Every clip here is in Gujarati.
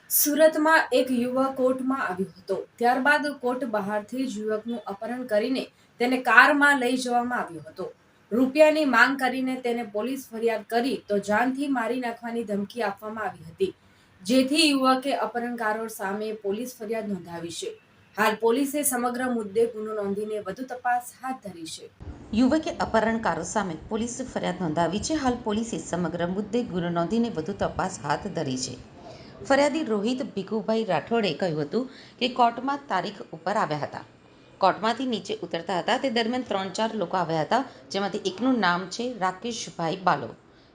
સુરતમાં એક યુવક કોર્ટમાં આવ્યો હતો। ત્યારબાદ કોર્ટ બહારથી જ યુવકનું અપહરણ કરીને તેને કારમાં લઈ જવામાં આવ્યો હતો। રૂપિયાની માંગ કરીને તેને પોલીસ ફરિયાદ કરી તો જાનથી મારી નાખવાની ધમકી આપવામાં આવી હતી, જેથી યુવકે અપહરણકારો સામે પોલીસ ફરિયાદ નોંધાવી છે। હાલ પોલીસે સમગ્ર મુદ્દે ગુનો નોંધીને વધુ તપાસ હાથ ધરી છે। યુવકે અપહરણકારો સામે પોલીસ ફરિયાદ નોંધાવી છે। હાલ પોલીસે સમગ્ર મુદ્દે ગુનો નોંધીને વધુ તપાસ હાથ ધરી છે। ફરિયાદી રોહિત ભીખુભાઈ રાઠોડે કહ્યું હતું કે કોર્ટમાં તારીખ ઉપર આવ્યા હતા। કોર્ટમાંથી નીચે ઉતરતા હતા તે દરમિયાન 3-4 લોકો આવ્યા હતા, જેમાંથી એકનું નામ છે રાકેશભાઈ બાલો,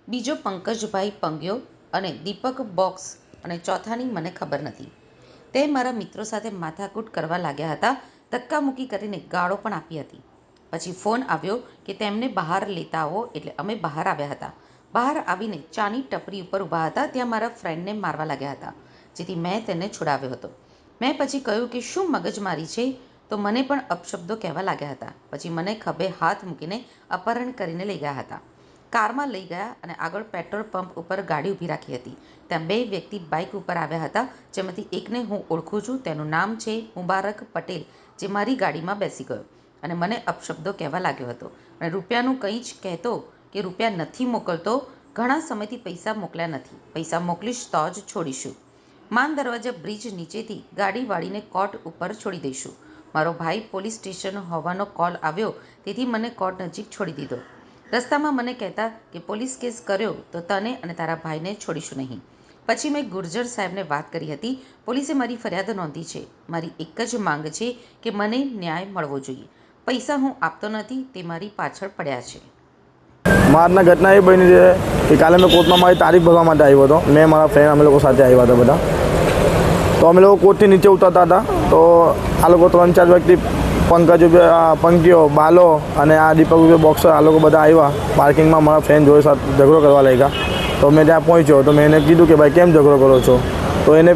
બીજો પંકજભાઈ પંગ્યો અને દીપક બોક્સ અને ચોથાની મને ખબર નથી। તે મારા મિત્રો સાથે માથાકૂટ કરવા લાગ્યા હતા, ધક્કામુક્કી કરીને ગાળો પણ આપી હતી। પછી ફોન આવ્યો કે તેમને બહાર લેતા આવો, એટલે અમે બહાર આવ્યા હતા। બહાર આવીને ચાની ટપરી ઉપર ઊભા હતા ત્યાં મારા ફ્રેન્ડને મારવા લાગ્યા હતા, જેથી મેં તેને છોડાવ્યો હતો। મેં પછી કહ્યું કે શું મગજમારી છે, તો મને પણ અપશબ્દો કહેવા લાગ્યા હતા। પછી મને ખભે હાથ મૂકીને અપહરણ કરીને લઈ ગયા હતા। કારમાં લઈ ગયા અને આગળ પેટ્રોલ પંપ ઉપર ગાડી ઊભી રાખી હતી। ત્યાં 2 વ્યક્તિ બાઇક ઉપર આવ્યા હતા, જેમાંથી એકને હું ઓળખું છું। તેનું નામ છે મુબારક પટેલ, જે મારી ગાડીમાં બેસી ગયો અને મને અપશબ્દો કહેવા લાગ્યો હતો અને રૂપિયાનું કંઈ જ કહેતો કે રૂપિયા નથી મોકલતો, ઘણા સમયથી પૈસા મોકલ્યા નથી, પૈસા મોકલીશ તો જ છોડીશું। માન દરવાજા બ્રિજ નીચેથી ગાડી વાળીને કોર્ટ ઉપર છોડી દઈશું। મારો ભાઈ પોલીસ સ્ટેશન હોવાનો કોલ આવ્યો, તેથી મને કોર્ટ નજીક છોડી દીધો। રસ્તામાં મને કહેતા કે પોલીસ કેસ કર્યો તો તને અને તારા ભાઈને છોડીશું નહીં। પછી મેં ગુર્જર સાહેબને વાત કરી હતી। પોલીસે મારી ફરિયાદ નોંધી છે। મારી એક જ માંગ છે કે મને ન્યાય મળવો જોઈએ। પૈસા હું આપતો નથી, તે મારી પાછળ પડ્યા છે। મારના ઘટના એ બની છે કે કાલે મેં કોર્ટમાં મારી તારીખ ભરવા માટે આવ્યો હતો। મેં મારા ફ્રેન્ડ અમે લોકો સાથે આવ્યા હતા બધા। તો અમે લોકો કોર્ટથી નીચે ઉતરતા હતા તો આ લોકો 3-4 વ્યક્તિ પંક્યો બાલો અને આ દીપક બોક્સર આ લોકો બધા આવ્યા। પાર્કિંગમાં મારા ફ્રેન્ડ જોડે સાથે ઝઘડો કરવા લાગ્યા। તો મેં ત્યાં પહોંચ્યો તો મેં એને કીધું કે ભાઈ કેમ ઝઘડો કરો છો, તો એને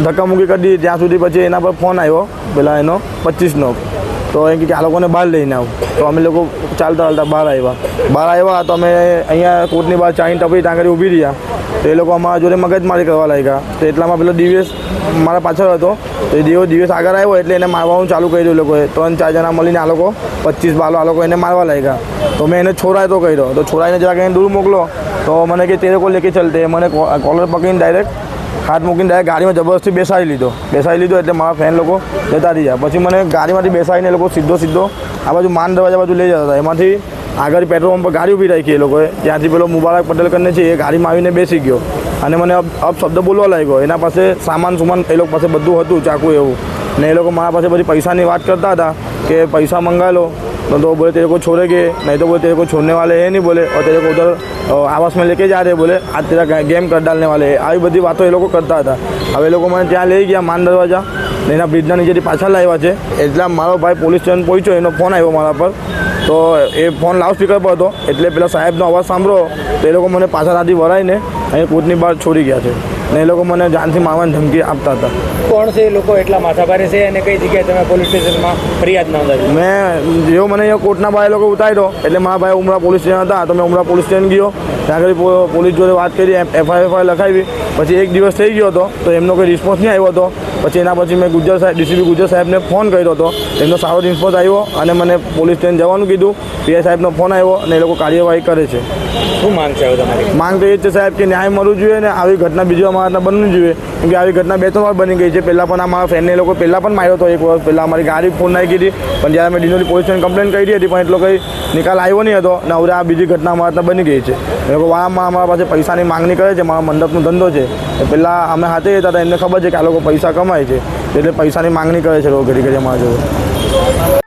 ધક્કામુક્કી કરી દીધી। ત્યાં સુધી પછી એના પર ફોન આવ્યો પેલા એનો 25નો, તો એમ કે આ લોકોને બહાર લઈને આવ। તો અમે લોકો ચાલતા ચાલતા બહાર આવ્યા તો અમે અહીંયા કોર્ટની બહાર ચાની ટપરી ત્યાં આગળ ઊભી રહ્યા। તો એ લોકો અમારા જોડે મગજમારી કરવા લાગ્યા। તો એટલામાં પેલો દિવેશ મારા પાછળ હતો, તો એ દિવેશ આગળ આવ્યો એટલે એને મારવાનું ચાલુ કરી દીધું। લોકોએ 3-4 જણા મળીને આ લોકો 25 બાલો આ લોકો એને મારવા લાગ્યા। તો મેં એને છોડાતો કર્યો, તો છોડાઈને જરાક એને દૂર મોકલો તો મને કે તે લોકો લેકે ચલતે, મને કોલર પકડીને ડાયરેક્ટ હાથ મૂકીને ડાયરેક્ટ ગાડીમાં જબરદસ્તી બેસાડી લીધો એટલે મારા ફ્રેન્ડ લોકો જતા રહી ગયા। પછી મને ગાડીમાંથી બેસાડીને એ લોકો સીધો આ બાજુ માન દરવાજા બાજુ લઈ જતા હતા। એમાંથી આગળ પેટ્રોલ પંપ પર ગાડી ઊભી રાખી એ લોકોએ, ત્યાંથી પેલો મુબારક પટેલ કરીને છે એ ગાડીમાં આવીને બેસી ગયો અને મને અપશબ્દ બોલવા લાગ્યો। એના પાસે સામાન એ લોકો પાસે બધું હતું, ચાકુ એવું, ને એ લોકો મારા પાસે બધી પૈસાની વાત કરતા હતા કે પૈસા મંગા લો, तो बोले तेरे को छोड़ेंगे, नहीं तो बोले तेरे को छोड़ने वाले हैं नहीं, बोले और तेरे को उधर आवास में लेके जा रहे, बोले आज तेरा गेम कर डालने वाले हैं। આવી બધી વાતો એ લોકો કરતા હતા। હવે એ લોકો મને ત્યાં લઈ ગયા માન દરવાજા, એના બ્રિજના નીચેથી પાછા લાવ્યા છે। એટલે મારો ભાઈ પોલીસ સ્ટેશન પહોંચ્યો, એનો ફોન આવ્યો મારા પર, તો એ ફોન લાઉડસ્પીકર પર હતો એટલે પેલા સાહેબનો અવાજ સાંભળો તો એ લોકો મને પાછળથી વરાઈને અહીં કોર્ટની બહાર છોડી ગયા છે ને એ લોકો મને જાનથી મારવાની ધમકી આપતા હતા। કોણ છે એ લોકો, એટલા માથાભારે છે અને કઈ જગ્યાએ તમે પોલીસ સ્ટેશનમાં ફરિયાદ નોંધાવી? મેં જેવો મને અહીંયા કોર્ટના બહાર એ લોકો ઉતાર્યો એટલે મારા ભાઈ ઉમરા પોલીસ સ્ટેશન હતા, તો મેં ઉમરા પોલીસ સ્ટેશન ગયો, ત્યાં આગળ પોલીસ જોડે વાત કરી, એફઆઈઆર લખાવી। પછી 1 દિવસ થઈ ગયો હતો તો એમનો કોઈ રિસ્પોન્સ નહીં આવ્યો હતો। પછી એના પછી મેં ડીસીપી ગુર્જર સાહેબને ફોન કર્યો હતો, એમનો સારો રિસ્પોન્સ આવ્યો અને મને પોલીસ સ્ટેશન જવાનું કીધું। પીઆઈ સાહેબનો ફોન આવ્યો અને એ લોકો કાર્યવાહી કરે છે। શું માંગ છે તમારી? માંગ તો એ જ છે સાહેબ કે ન્યાય મળવું જોઈએ ને આવી ઘટના બીજી અમારા બનવી જોઈએ, કેમ કે આવી ઘટના 2-3 વાર બની ગઈ છે। પહેલાં પણ અમારા ફ્રેન્ડને એ લોકો પહેલાં પણ માર્યો હતો, 1 વર્ષ પહેલાં અમારી ગાડી ફોન નાખી હતી, પણ જ્યારે અમે ડિંડોલી પોલીસ સ્ટેશન કમ્પ્લેન કરી હતી પણ એટલો કંઈ નિકાલ આવ્યો નહીં હતો ને હવે આ બીજી ઘટના અમારા બની ગઈ છે। એ લોકો વારંવાર અમારા પાસે પૈસાની માંગણી કરે છે। મારા મંડપનો ધંધો છે, પહેલાં અમે હાથે રહેતા હતા, એમને ખબર છે કે આ લોકો પૈસા કમાય છે એટલે પૈસાની માંગણી કરે છે લોકો ઘડી ઘડી અમારા જોડે।